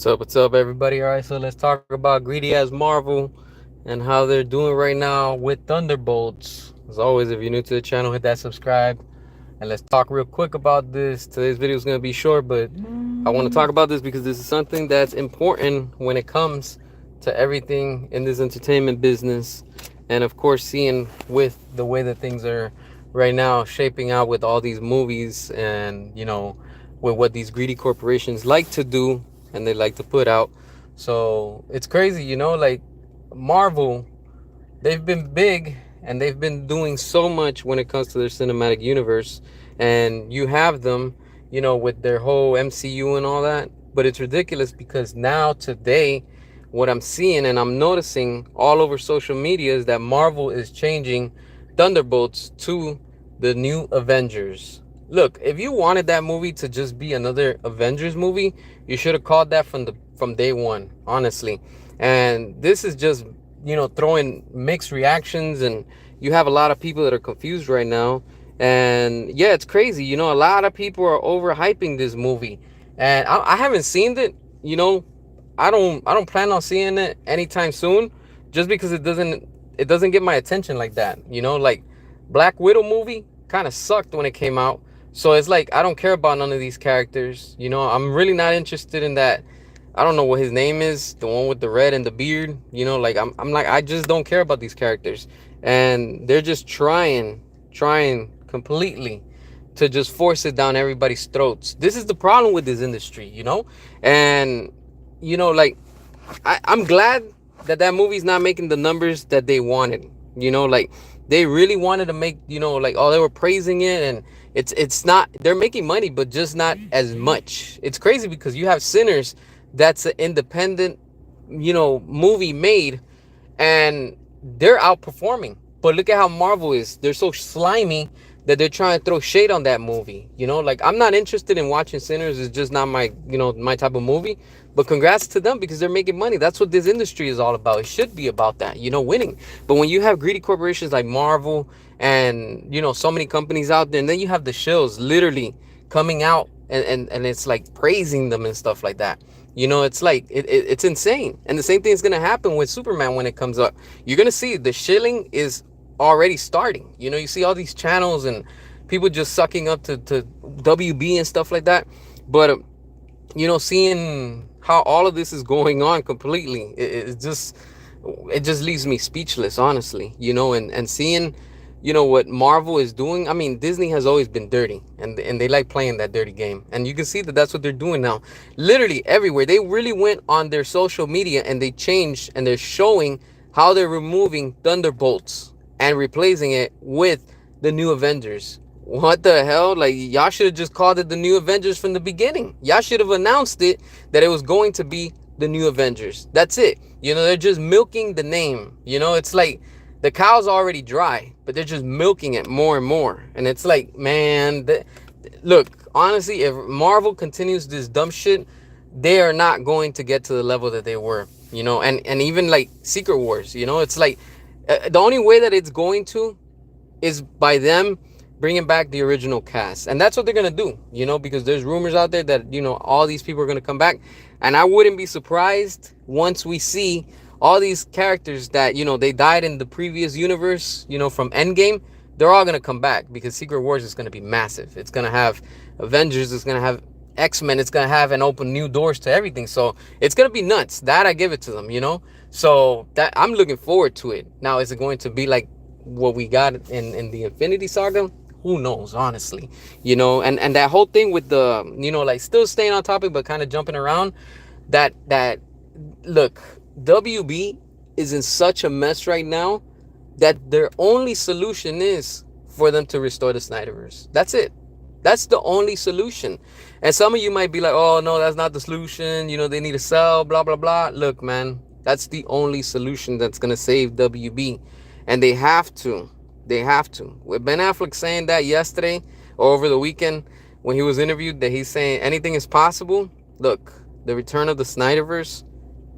What's up, everybody? All right, so let's talk about Greedy as Marvel and how they're doing right now with Thunderbolts. As always, if you're new to the channel, hit that subscribe. And let's talk real quick about this. Today's video is going to be short, but I want to talk about this because this is something that's important when it comes to everything in this entertainment business. And of course, seeing with the way that things are right now shaping out with all these movies and, with what these greedy corporations like to do and they like to put out. So it's crazy, like Marvel, they've been big and they've been doing so much when it comes to their cinematic universe. And you have them, with their whole MCU and all that. But it's ridiculous because now, today, what I'm seeing and I'm noticing all over social media is that Marvel is changing Thunderbolts to the new Avengers. Look, if you wanted that movie to just be another Avengers movie, you should have called that from day one, honestly. And this is just, throwing mixed reactions, and you have a lot of people that are confused right now. And yeah, it's crazy. A lot of people are overhyping this movie, and I haven't seen it. I don't plan on seeing it anytime soon, just because it doesn't get my attention like that. Like Black Widow movie kind of sucked when it came out. So it's like I don't care about none of these characters. I'm really not interested in that. I don't know what his name is, the one with the red and the beard. Like I'm like I just don't care about these characters, and they're just trying completely to just force it down everybody's throats. This is the problem with this industry. And like I'm glad that movie's not making the numbers that they wanted. Like they really wanted to make, like, oh, they were praising it, and it's not, they're making money, but just not as much. It's crazy because you have Sinners, that's an independent, movie made, and they're outperforming. But look at how Marvel is. They're so slimy that they're trying to throw shade on that movie. Like I'm not interested in watching Sinners. It's just not my, my type of movie. But congrats to them because they're making money. That's what this industry is all about. It should be about that, winning. But when you have greedy corporations like Marvel and, so many companies out there, and then you have the shills literally coming out and it's like praising them and stuff like that. It's like it's insane. And the same thing is gonna happen with Superman when it comes up. You're gonna see the shilling is already starting. You see all these channels and people just sucking up to WB and stuff like that. But seeing how all of this is going on completely, it just leaves me speechless, honestly. And seeing what Marvel is doing. I mean, Disney has always been dirty, and they like playing that dirty game, and you can see that that's what they're doing now, literally everywhere. They really went on their social media and they changed, and they're showing how they're removing Thunderbolts and replacing it with the new Avengers. What the hell? Like, y'all should have just called it the new Avengers from the beginning. Y'all should have announced it, that it was going to be the new Avengers. That's it. They're just milking the name. It's like the cow's already dry, but they're just milking it more and more. And it's like, man, look, honestly, if Marvel continues this dumb shit, they are not going to get to the level that they were. And even like Secret Wars. It's like the only way that it's going to is by them bringing back the original cast, and that's what they're gonna do. Because there's rumors out there that all these people are gonna come back, and I wouldn't be surprised once we see all these characters that they died in the previous universe, from Endgame. They're all gonna come back because Secret Wars is gonna be massive. It's gonna have Avengers, it's gonna have X-Men, it's gonna have and open new doors to everything. So it's gonna be nuts. That I give it to them. So that I'm looking forward to it. Now, is it going to be like what we got in the Infinity Saga? Who knows, honestly. And that whole thing with the, like, still staying on topic but kind of jumping around, that look, WB is in such a mess right now that their only solution is for them to restore the Snyderverse. That's it. That's the only solution. And some of you might be like, oh no, that's not the solution, they need to sell, blah blah blah. Look, man, that's the only solution that's gonna save WB. And they have to. They have to. With Ben Affleck saying that yesterday or over the weekend when he was interviewed, that he's saying anything is possible. Look, the return of the Snyderverse,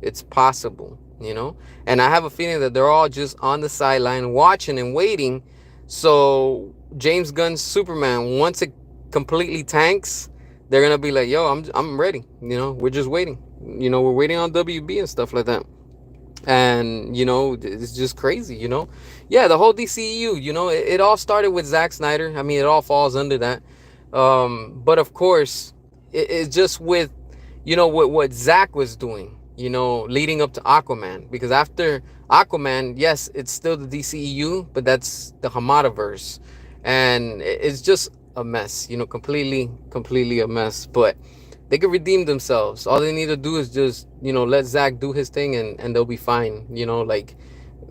it's possible. And I have a feeling that they're all just on the sideline watching and waiting. So James Gunn's Superman, once it completely tanks, they're gonna be like, yo, I'm ready. We're just waiting. We're waiting on WB and stuff like that. And it's just crazy. Yeah, the whole DCU, it all started with Zack Snyder. I mean, it all falls under that. But of course, it's just with what Zack was doing, leading up to Aquaman. Because after Aquaman, yes, it's still the DCEU, but that's the Hamadaverse. And it's just a mess, completely a mess. But they could redeem themselves. All they need to do is just, let Zack do his thing, and they'll be fine. Like,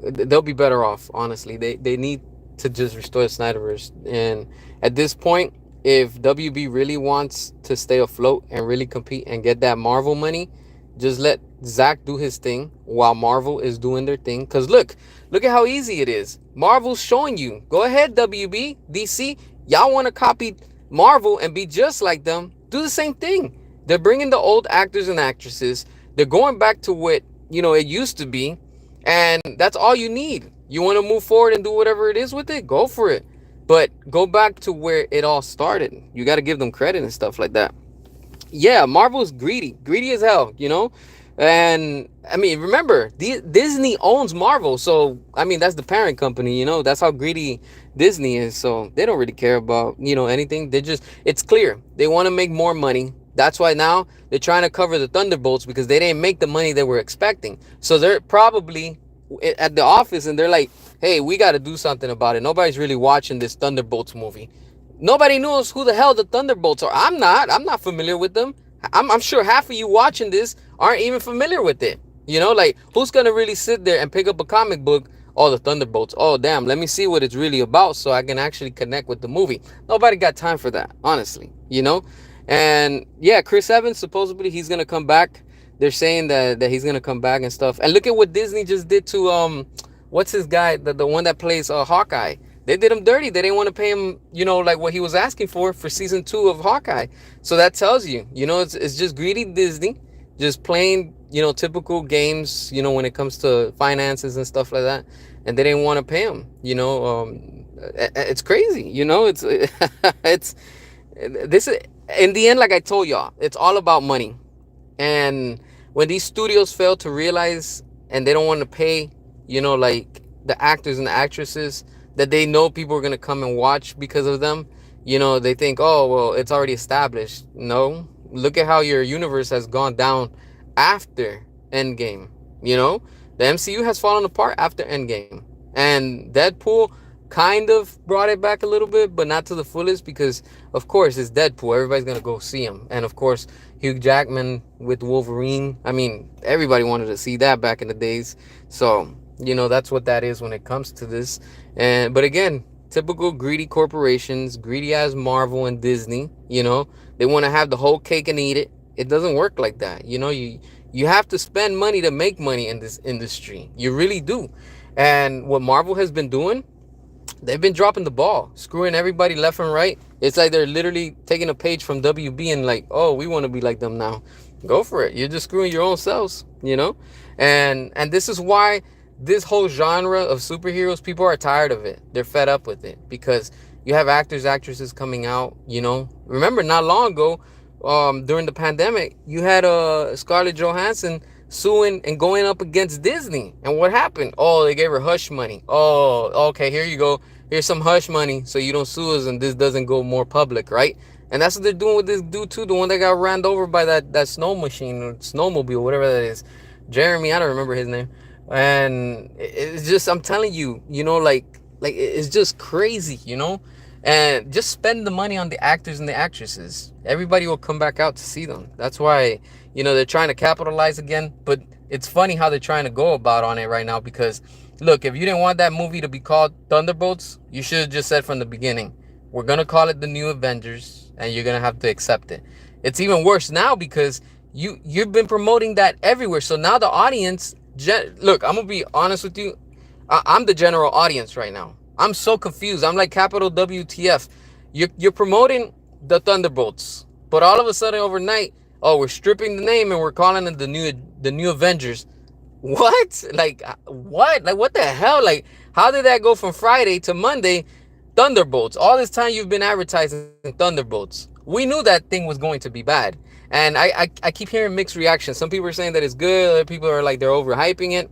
they'll be better off, honestly. They need to just restore the Snyderverse. And at this point, if WB really wants to stay afloat and really compete and get that Marvel money, just let Zack do his thing while Marvel is doing their thing. Because look at how easy it is. Marvel's showing you. Go ahead, WB, DC. Y'all want to copy Marvel and be just like them? Do the same thing. They're bringing the old actors and actresses. They're going back to what, it used to be. And that's all you need. You want to move forward and do whatever it is with it? Go for it. But go back to where it all started. You got to give them credit and stuff like that. Yeah, Marvel's greedy as hell. And I mean, remember, Disney owns Marvel, so I mean, that's the parent company. That's how greedy Disney is. So they don't really care about anything. It's clear they want to make more money. That's why now they're trying to cover the Thunderbolts, because they didn't make the money they were expecting. So they're probably at the office and they're like, hey, we got to do something about it. Nobody's really watching this Thunderbolts movie. Nobody knows who the hell the Thunderbolts are. I'm not familiar with them. I'm sure half of you watching this aren't even familiar with it. Like, who's gonna really sit there and pick up a comic book? Oh, the Thunderbolts. Oh, damn. Let me see what it's really about so I can actually connect with the movie. Nobody got time for that, honestly. And yeah, Chris Evans, supposedly he's gonna come back. They're saying that he's gonna come back and stuff. And look at what Disney just did to what's his guy, the one that plays Hawkeye. They did him dirty. They didn't want to pay him, like what he was asking for season 2 of Hawkeye. So that tells you, it's just greedy Disney, just playing, typical games, when it comes to finances and stuff like that. And they didn't want to pay him, it's crazy, it's, it's, this is, in the end, like I told y'all, it's all about money. And when these studios fail to realize and they don't want to pay, like the actors and the actresses that they know people are going to come and watch because of them, they think, oh, well, it's already established. No, look at how your universe has gone down after Endgame. The MCU has fallen apart after Endgame. And Deadpool kind of brought it back a little bit, but not to the fullest, because of course it's Deadpool. Everybody's gonna go see him. And of course Hugh Jackman with Wolverine, I mean, everybody wanted to see that back in the days. So that's what that is when it comes to this. But again, typical greedy corporations, greedy as Marvel and Disney. They want to have the whole cake and eat it. It doesn't work like that. You have to spend money to make money in this industry. You really do. And what Marvel has been doing, they've been dropping the ball, screwing everybody left and right. It's like they're literally taking a page from WB and like, oh, we want to be like them now. Go for it. You're just screwing your own selves, And this is why this whole genre of superheroes, people are tired of it. They're fed up with it, because you have actors, actresses coming out, Remember, not long ago, during the pandemic, you had Scarlett Johansson suing and going up against Disney. And what happened? Oh, they gave her hush money. Oh, okay, here you go. Here's some hush money so you don't sue us and this doesn't go more public, right? And that's what they're doing with this dude too, the one that got ran over by that snow machine or snowmobile, whatever that is. Jeremy, I don't remember his name. And it's just, I'm telling you, like it's just crazy, And just spend the money on the actors and the actresses. Everybody will come back out to see them. That's why, they're trying to capitalize again. But it's funny how they're trying to go about on it right now. Because, look, if you didn't want that movie to be called Thunderbolts, you should have just said from the beginning, we're going to call it the New Avengers. And you're going to have to accept it. It's even worse now because you've been promoting that everywhere. So now the audience, look, I'm going to be honest with you. I'm the general audience right now. I'm so confused. I'm like capital WTF. You're promoting the Thunderbolts, but all of a sudden overnight, oh, we're stripping the name and we're calling it the new Avengers. What? Like what? Like what the hell? Like how did that go from Friday to Monday? Thunderbolts. All this time you've been advertising Thunderbolts. We knew that thing was going to be bad. And I keep hearing mixed reactions. Some people are saying that it's good. Other people are like they're overhyping it.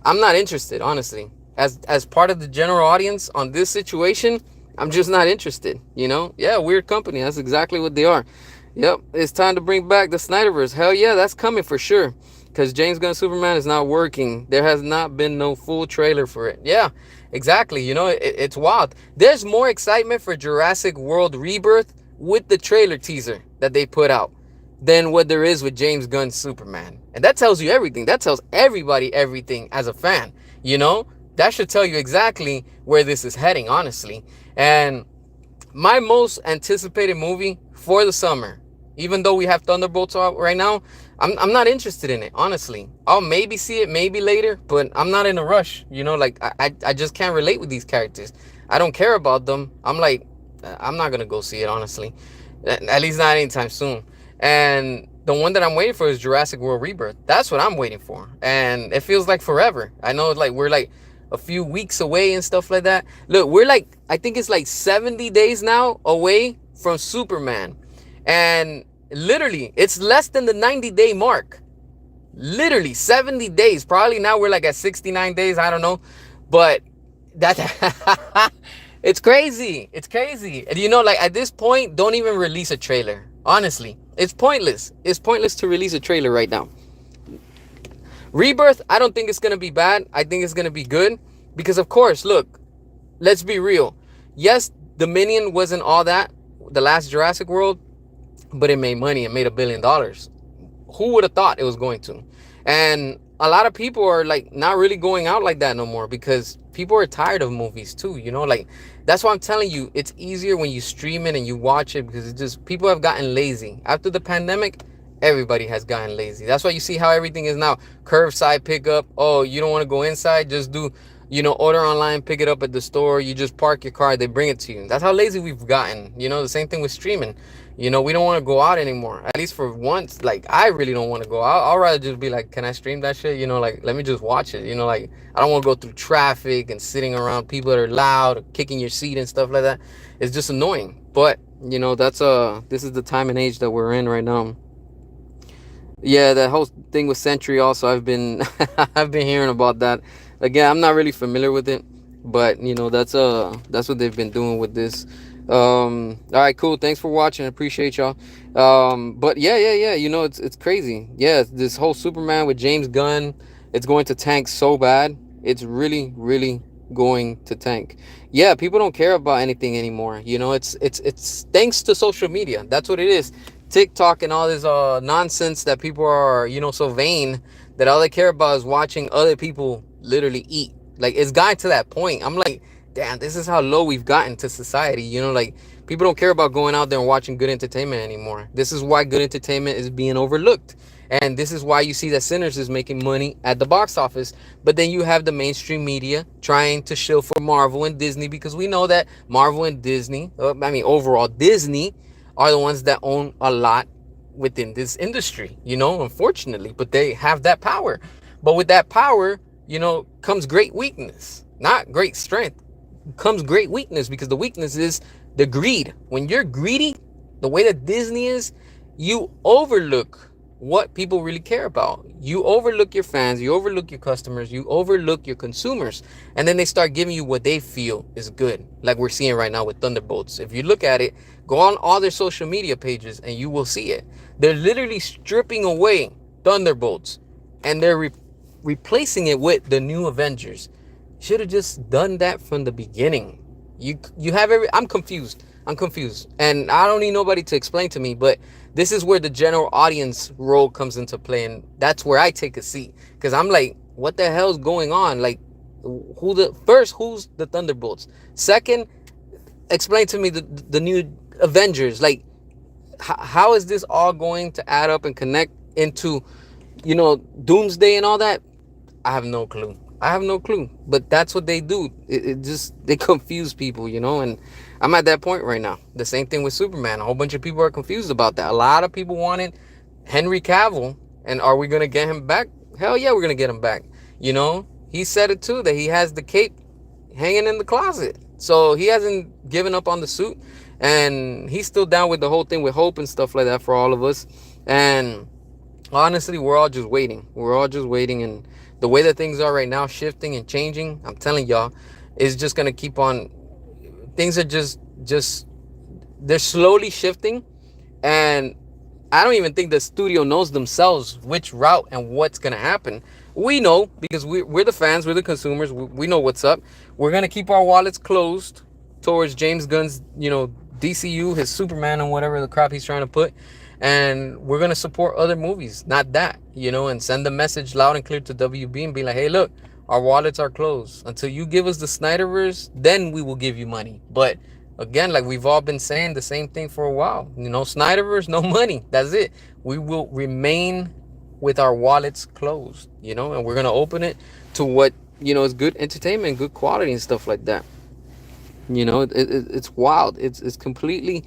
I'm not interested, honestly. As part of the general audience on this situation, I'm just not interested. Yeah, weird company. That's exactly what they are. Yep, it's time to bring back the Snyderverse. Hell yeah, that's coming for sure. Because James Gunn Superman is not working. There has not been no full trailer for it. Yeah, exactly. It's wild. There's more excitement for Jurassic World Rebirth with the trailer teaser that they put out than what there is with James Gunn's Superman. And that tells you everything. That tells everybody everything as a fan. That should tell you exactly where this is heading, honestly. And my most anticipated movie for the summer, even though we have Thunderbolts out right now, I'm not interested in it, honestly. I'll maybe see it maybe later, but I'm not in a rush. Like I just can't relate with these characters. I don't care about them. I'm like, I'm not gonna go see it, honestly. At least not anytime soon. And the one that I'm waiting for is Jurassic World Rebirth. That's what I'm waiting for. And it feels like forever. I know like we're like a few weeks away and stuff like that. Look, we're like, I think it's like 70 days now away from Superman. And literally, it's less than the 90-day mark. Literally 70 days. Probably now we're like at 69 days. I don't know. But that it's crazy. It's crazy. And like at this point, don't even release a trailer. Honestly, it's pointless. It's pointless to release a trailer right now. Rebirth, I don't think it's going to be bad. I think it's going to be good. Because, of course, look, let's be real. Yes, Dominion wasn't all that, the last Jurassic World, but it made money. It made $1 billion. Who would have thought it was going to? And a lot of people are like not really going out like that no more because people are tired of movies too. Like that's why I'm telling you, it's easier when you stream it and you watch it because it's just people have gotten lazy. After the pandemic, everybody has gotten lazy. That's why you see how everything is now curbside pickup. Oh, you don't want to go inside? Just do, order online, pick it up at the store. You just park your car, they bring it to you. That's how lazy we've gotten. The same thing with streaming. We don't want to go out anymore. At least for once, like I really don't want to go out. I'll rather just be like, can I stream that shit? Like let me just watch it. Like I don't want to go through traffic and sitting around people that are loud, or kicking your seat and stuff like that. It's just annoying. But that's this is the time and age that we're in right now. Yeah, that whole thing with Century also, I've been I've been hearing about that. Again, I'm not really familiar with it, but that's what they've been doing with this. All right, cool. Thanks for watching. Appreciate y'all. But yeah. It's crazy. Yeah, this whole Superman with James Gunn, it's going to tank so bad. It's really, really going to tank. Yeah, people don't care about anything anymore. It's thanks to social media. That's what it is. TikTok and all this nonsense that people are so vain that all they care about is watching other people literally eat. Like it's gotten to that point. I'm like, damn, this is how low we've gotten to society. Like people don't care about going out there and watching good entertainment anymore. This is why good entertainment is being overlooked. And this is why you see that Sinners is making money at the box office. But then you have the mainstream media trying to shill for Marvel and Disney because we know that Marvel and Disney, overall Disney, are the ones that own a lot within this industry, unfortunately. But they have that power. But with that power, comes great weakness, not great strength. Comes great weakness because the weakness is the greed. When you're greedy, the way that Disney is, you overlook what people really care about. You overlook your fans, you overlook your customers, you overlook your consumers, and then they start giving you what they feel is good, like we're seeing right now with Thunderbolts. If you look at it, go on all their social media pages and you will see it. They're literally stripping away Thunderbolts and they're replacing it with the new Avengers. Should have just done that from the beginning. You have I'm confused. And I don't need nobody to explain to me, but this is where the general audience role comes into play, and that's where I take a seat. Because I'm like, what the hell's going on? Like, who's the Thunderbolts? Second, explain to me the new Avengers. Like, how is this all going to add up and connect into, Doomsday and all that? I have no clue. But that's what they do. They confuse people, and I'm at that point right now. The same thing with Superman. A whole bunch of people are confused about that. A lot of people wanted Henry Cavill, and are we gonna get him back? Hell yeah, we're gonna get him back. He said it too, that he has the cape hanging in the closet, so he hasn't given up on the suit. and he's still down with the whole thing with hope and stuff like that for all of us. And honestly, we're all just waiting. We're all just waiting, and the way that things are right now, shifting and changing, I'm telling y'all, is just gonna keep on. Things are just they're slowly shifting, and I don't even think the studio knows themselves which route and what's gonna happen. We know because we're the fans, we're the consumers. We know what's up. We're gonna keep our wallets closed towards James Gunn's, DCU, his Superman, and whatever the crap he's trying to put, and we're gonna support other movies, not that, and send the message loud and clear to WB and be like, hey, look, our wallets are closed until you give us the Snyderverse. Then we will give you money, but again, like we've all been saying the same thing for a while. Snyderverse, no money. That's it. We will remain with our wallets closed, and we're gonna open it to what is good entertainment, good quality, and stuff like that. It's wild. It's completely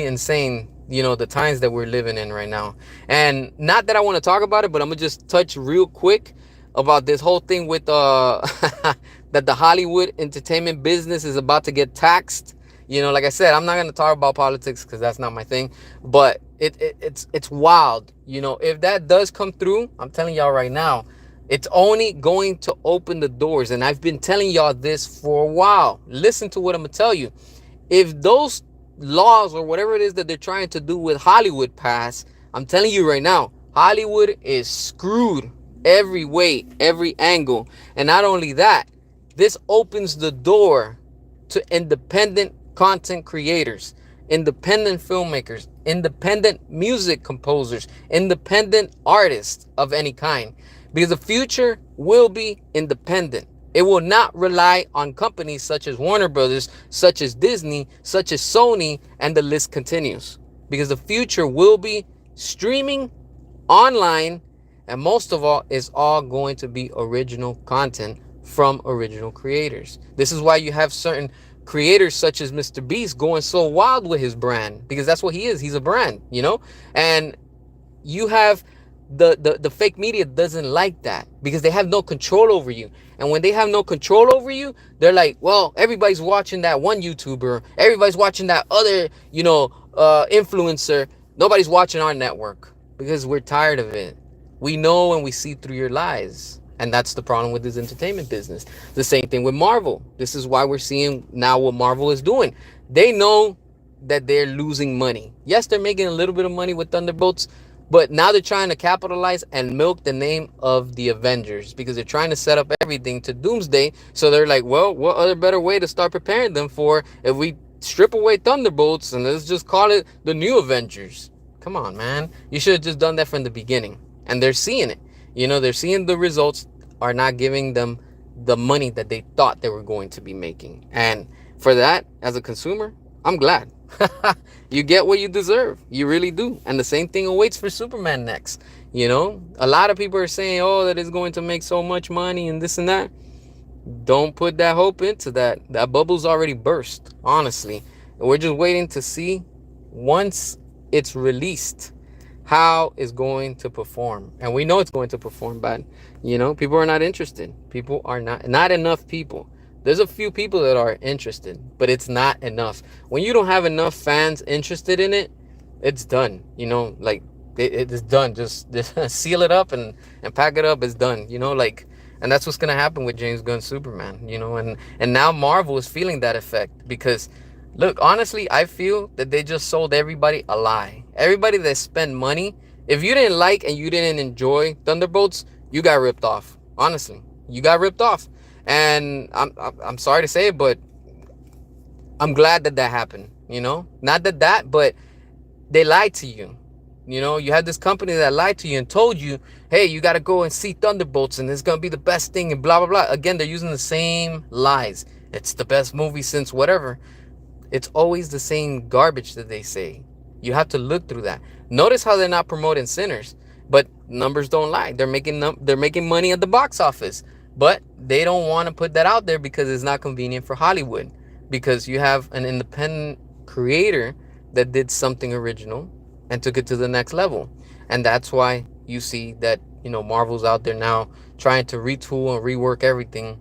insane. The times that we're living in right now, and not that I want to talk about it, but I'm gonna just touch real quick about this whole thing with that the Hollywood entertainment business is about to get taxed. Like I said, I'm not gonna talk about politics because that's not my thing, but it's wild. If that does come through, I'm telling y'all right now, it's only going to open the doors. And I've been telling y'all this for a while. Listen to what I'm going to tell you. If those laws or whatever it is that they're trying to do with Hollywood pass, I'm telling you right now, Hollywood is screwed every way, every angle. And not only that, this opens the door to independent content creators, independent filmmakers, independent music composers, independent artists of any kind. Because the future will be independent. It will not rely on companies such as Warner Brothers, such as Disney, such as Sony, and the list continues. Because the future will be streaming online, and most of all, it's all going to be original content from original creators. This is why you have certain creators such as Mr. Beast going so wild with his brand, because that's what he is. He's a brand, and you have the fake media doesn't like that because they have no control over you. And when they have no control over you, they're like, well, everybody's watching that one YouTuber, everybody's watching that other influencer, nobody's watching our network because we're tired of it. We know and we see through your lies. And that's the problem with this entertainment business. The same thing with Marvel. This is why we're seeing now what Marvel is doing. They know that they're losing money. Yes, they're making a little bit of money with Thunderbolts, but now they're trying to capitalize and milk the name of the Avengers because they're trying to set up everything to Doomsday. So they're like, well, what other better way to start preparing them for if we strip away Thunderbolts and let's just call it the new Avengers? Come on, man. You should have just done that from the beginning. And they're seeing it. They're seeing the results are not giving them the money that they thought they were going to be making. And for that, as a consumer, I'm glad. You get what you deserve. You really do. And the same thing awaits for Superman next. A lot of people are saying, oh, that is going to make so much money and this and that. Don't put that hope into that. That bubble's already burst, honestly. And we're just waiting to see once it's released how it's going to perform. And we know it's going to perform bad. People are not interested. People are not enough people. There's a few people that are interested, but it's not enough. When you don't have enough fans interested in it, it's done. Like it's done. Just seal it up and pack it up. It's done. And that's what's gonna happen with James Gunn's Superman. And now Marvel is feeling that effect because, look, honestly, I feel that they just sold everybody a lie. Everybody that spent money, if you didn't like and you didn't enjoy Thunderbolts, you got ripped off. Honestly, you got ripped off. And I'm sorry to say it, but I'm glad that happened. Not that, but they lied to you. You had this company that lied to you and told you, hey, you got to go and see Thunderbolts and it's going to be the best thing and blah, blah, blah. Again, they're using the same lies. It's the best movie since whatever. It's always the same garbage that they say. You have to look through that. Notice how they're not promoting Sinners, but numbers don't lie. They're making money at the box office. But they don't want to put that out there because it's not convenient for Hollywood. Because you have an independent creator that did something original and took it to the next level. And that's why you see that, Marvel's out there now trying to retool and rework everything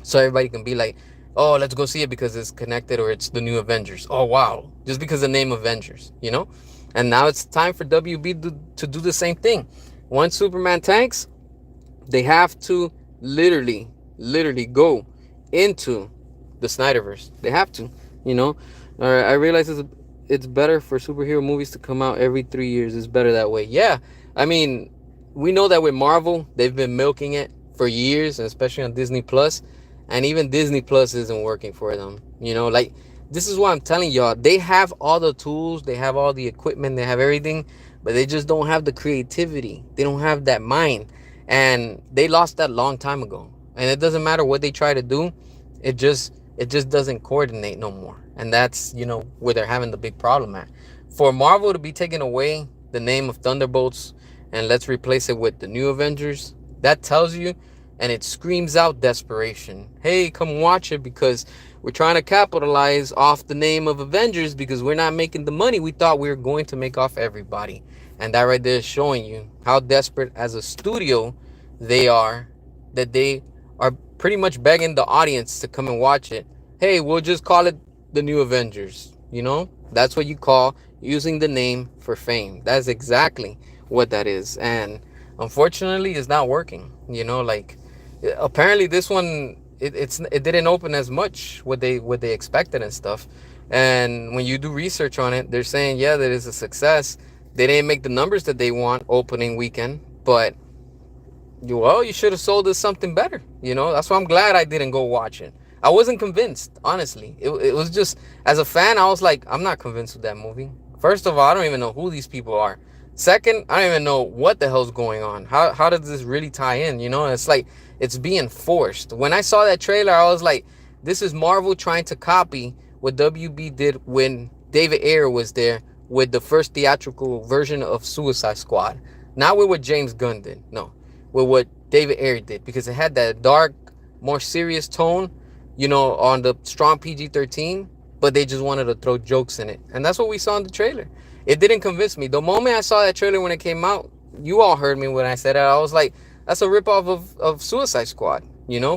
so everybody can be like, Oh, let's go see it because it's connected or it's the new Avengers. Oh wow, just because the name Avengers, you know. And now it's time for WB to do the same thing. Once Superman tanks, they have to literally go into the Snyderverse. They have to, you know. All right, I realize it's better for superhero movies to come out every 3 years. It's better that way. Yeah, I mean, we know that with Marvel, they've been milking it for years, especially on Disney Plus, and even Disney Plus isn't working for them. You know, like this is why I'm telling y'all, they have all the tools, they have all the equipment, they have everything, but they just don't have the creativity. They don't have that mind, and they lost that long time ago. And it doesn't matter what they try to do, it just doesn't coordinate no more. And that's, where they're having the big problem at. For Marvel to be taking away the name of Thunderbolts and let's replace it with the new Avengers, that tells you, and it screams out desperation. Hey, come watch it because we're trying to capitalize off the name of Avengers because we're not making the money we thought we were going to make off everybody. And that right there is showing you how desperate as a studio they are, that they are pretty much begging the audience to come and watch it. Hey, we'll just call it the new Avengers. That's what you call using the name for fame. That's exactly what that is. And unfortunately, it's not working. Like apparently this one it didn't open as much what they expected and stuff. And when you do research on it, they're saying yeah, that is a success. They didn't make the numbers that they want opening weekend, but you should have sold us something better. That's why I'm glad I didn't go watch it. I wasn't convinced, honestly. It was just, as a fan, I was like, I'm not convinced with that movie. First of all, I don't even know who these people are. Second, I don't even know what the hell's going on. How does this really tie in? It's like it's being forced. When I saw that trailer, I was like, this is Marvel trying to copy what WB did when David Ayer was there with the first theatrical version of Suicide Squad. Not with what James Gunn did. No, with what David Ayer did, because it had that dark, more serious tone, on the strong PG-13, but they just wanted to throw jokes in it. And that's what we saw in the trailer. It didn't convince me. The moment I saw that trailer when it came out, you all heard me when I said it. I was like, that's a ripoff of Suicide Squad,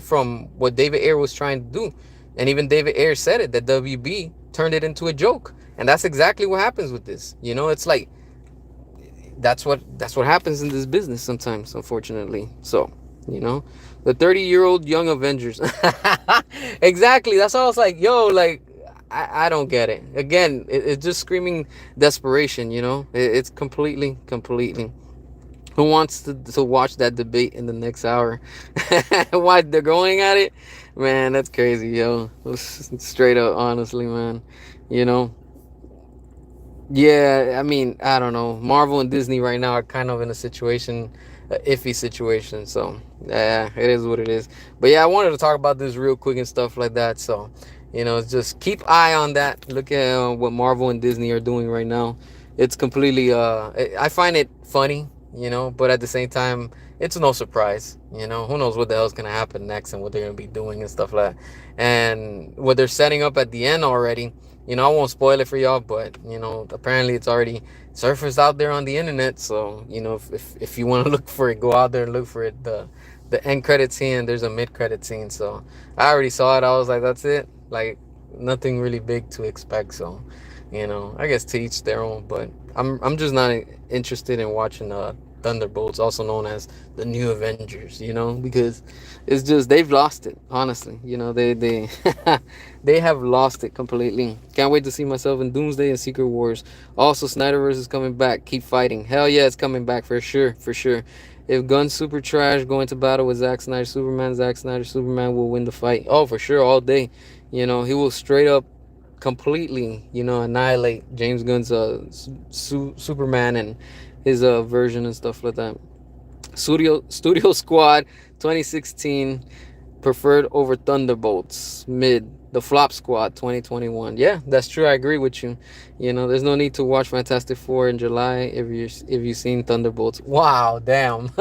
from what David Ayer was trying to do. And even David Ayer said it, that WB turned it into a joke. And that's exactly what happens with this. It's like, that's what happens in this business sometimes, unfortunately. So, the 30-year-old young Avengers. Exactly. That's all. I was like, yo, like, I don't get it. Again, it's just screaming desperation. It's completely. Who wants to watch that debate in the next hour? Why they're going at it, man? That's crazy, yo. Straight up, honestly, man. You know. Yeah, I mean, I don't know. Marvel and Disney right now are kind of in a situation, iffy situation. So, yeah, it is what it is. But yeah, I wanted to talk about this real quick and stuff like that. So, just keep eye on that. Look at what Marvel and Disney are doing right now. It's completely, I find it funny, but at the same time, it's no surprise. Who knows what the hell's going to happen next and what they're going to be doing and stuff like that. And what they're setting up at the end already. I won't spoil it for y'all, but apparently it's already surfaced out there on the internet. So if you want to look for it, go out there and look for it. The end credit scene, there's a mid credit scene. So I already saw it. I was like, that's it. Like nothing really big to expect. So I guess to each their own. But I'm just not interested in watching Thunderbolts, also known as the New Avengers, because it's just they've lost it. Honestly, they they have lost it completely. Can't wait to see myself in Doomsday and Secret Wars. Also, Snyderverse is coming back. Keep fighting. Hell yeah, it's coming back for sure, for sure. If Gunn's super trash going to battle with Zack Snyder Superman, Zack Snyder Superman will win the fight. Oh, for sure, all day. He will straight up completely, annihilate James Gunn's Superman and his version and stuff like that. Studio Squad 2016 preferred over Thunderbolts. Mid. The Flop Squad 2021. Yeah, that's true. I agree with you. There's no need to watch Fantastic Four in July if you've seen Thunderbolts. Wow, damn.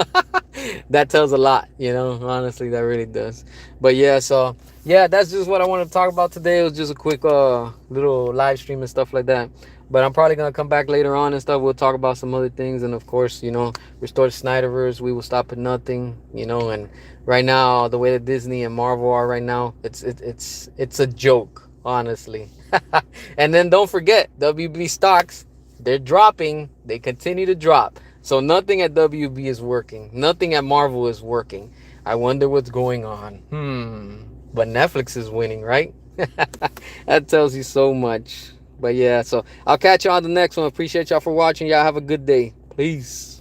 That tells a lot, honestly, that really does. But yeah, so yeah, that's just what I wanted to talk about today. It was just a quick little live stream and stuff like that. But I'm probably gonna come back later on and stuff. We'll talk about some other things, and of course, restore the Snyderverse. We will stop at nothing, And right now, the way that Disney and Marvel are right now, it's a joke, honestly. And then don't forget, WB stocks, they're dropping. They continue to drop. So nothing at WB is working. Nothing at Marvel is working. I wonder what's going on. But Netflix is winning, right? That tells you so much. But yeah, so I'll catch you on the next one. Appreciate y'all for watching. Y'all have a good day. Peace.